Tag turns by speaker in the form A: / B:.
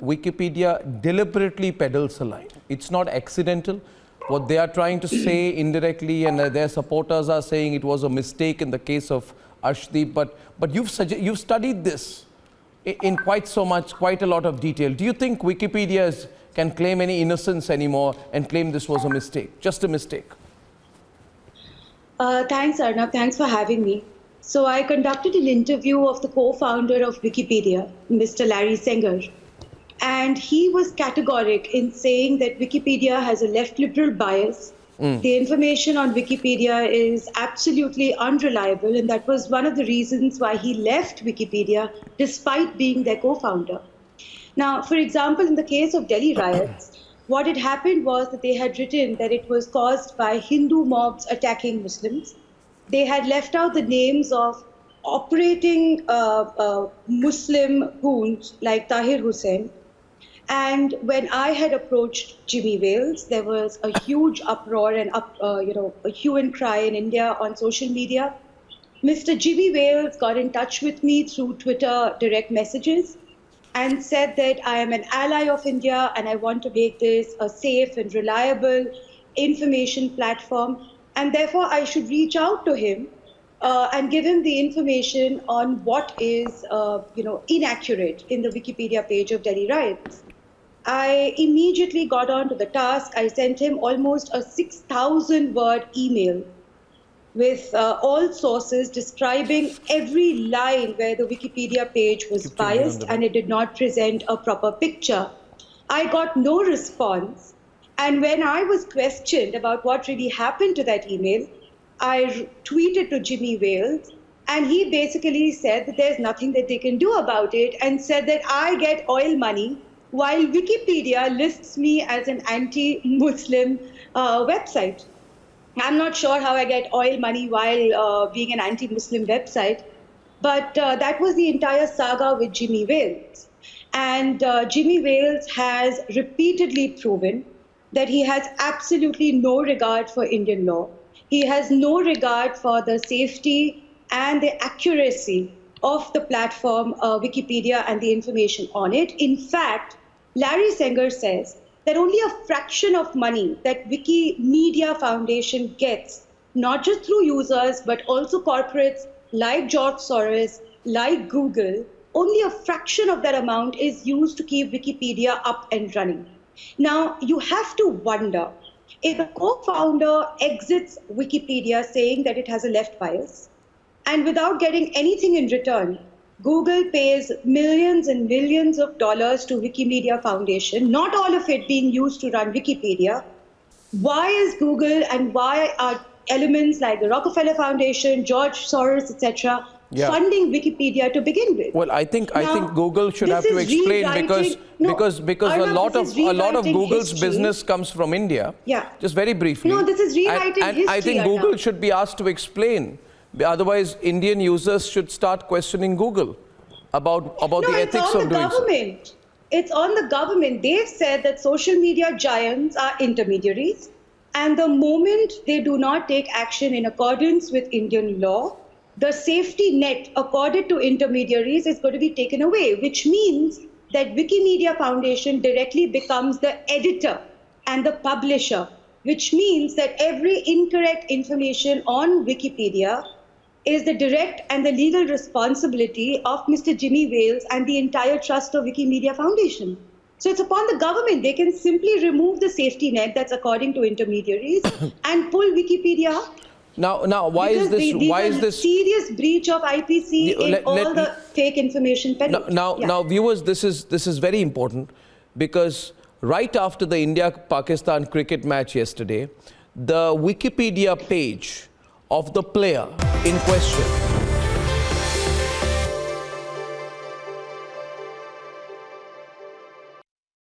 A: Wikipedia deliberately peddles a lie. It's not accidental. What they are trying to say indirectly, and their supporters are saying it was a mistake in the case of Arshdeep, but you've studied this in quite a lot of detail. Do you think Wikipedia can claim any innocence anymore and claim this was a mistake, just a mistake?
B: Thanks, Arnab. Thanks for having me. So I conducted an interview of the co-founder of Wikipedia, Mr. Larry Sengar, and he was categoric in saying that Wikipedia has a left-liberal bias. The information on Wikipedia is absolutely unreliable, and that was one of the reasons why he left Wikipedia despite being their co-founder. Now, for example, in the case of Delhi riots, what had happened was that they had written that it was caused by Hindu mobs attacking Muslims. They had left out the names of operating Muslim goons like Tahir Hussain. And when I had approached Jimmy Wales, there was a huge uproar and a hue and cry in India on social media. Mr. Jimmy Wales got in touch with me through Twitter direct messages and said that I am an ally of India and I want to make this a safe and reliable information platform. And therefore, I should reach out to him and give him the information on what is inaccurate in the Wikipedia page of Delhi riots. I immediately got on to the task. I sent him almost a 6,000-word email with all sources describing every line where the Wikipedia page was biased and it did not present a proper picture. I got no response. And when I was questioned about what really happened to that email, I tweeted to Jimmy Wales, and he basically said that there's nothing that they can do about it and said that I get oil money while Wikipedia lists me as an anti-Muslim website. I'm not sure how I get oil money while being an anti-Muslim website, but that was the entire saga with Jimmy Wales. And Jimmy Wales has repeatedly proven that he has absolutely no regard for Indian law. He has no regard for the safety and the accuracy of the platform Wikipedia and the information on it. In fact, Larry Sengar says that only a fraction of money that Wikimedia Foundation gets, not just through users, but also corporates like George Soros, like Google, only a fraction of that amount is used to keep Wikipedia up and running. Now, you have to wonder, if a co-founder exits Wikipedia saying that it has a left bias, and without getting anything in return, Google pays millions and millions of dollars to Wikimedia Foundation, not all of it being used to run Wikipedia. Why is Google and why are elements like the Rockefeller Foundation, George Soros, etc., funding Wikipedia to begin with?
A: Well, I think Google should have to explain because a lot of Google's business comes from India.
B: Yeah.
A: Just very briefly.
B: No, this is rewriting history.
A: I think Google should be asked to explain. Otherwise, Indian users should start questioning Google about the ethics of doing so.
B: It's on the government. They've said that social media giants are intermediaries, and the moment they do not take action in accordance with Indian law, the safety net accorded to intermediaries is going to be taken away, which means that Wikimedia Foundation directly becomes the editor and the publisher, which means that every incorrect information on Wikipedia is the direct and the legal responsibility of Mr. Jimmy Wales and the entire trust of Wikimedia Foundation. So it's upon the government. They can simply remove the safety net that's according to intermediaries and pull Wikipedia up.
A: Now, why is this
B: serious breach of IPC in all the fake information peddling?
A: Now, viewers, this is very important, because right after the India-Pakistan cricket match yesterday, the Wikipedia page of the player in question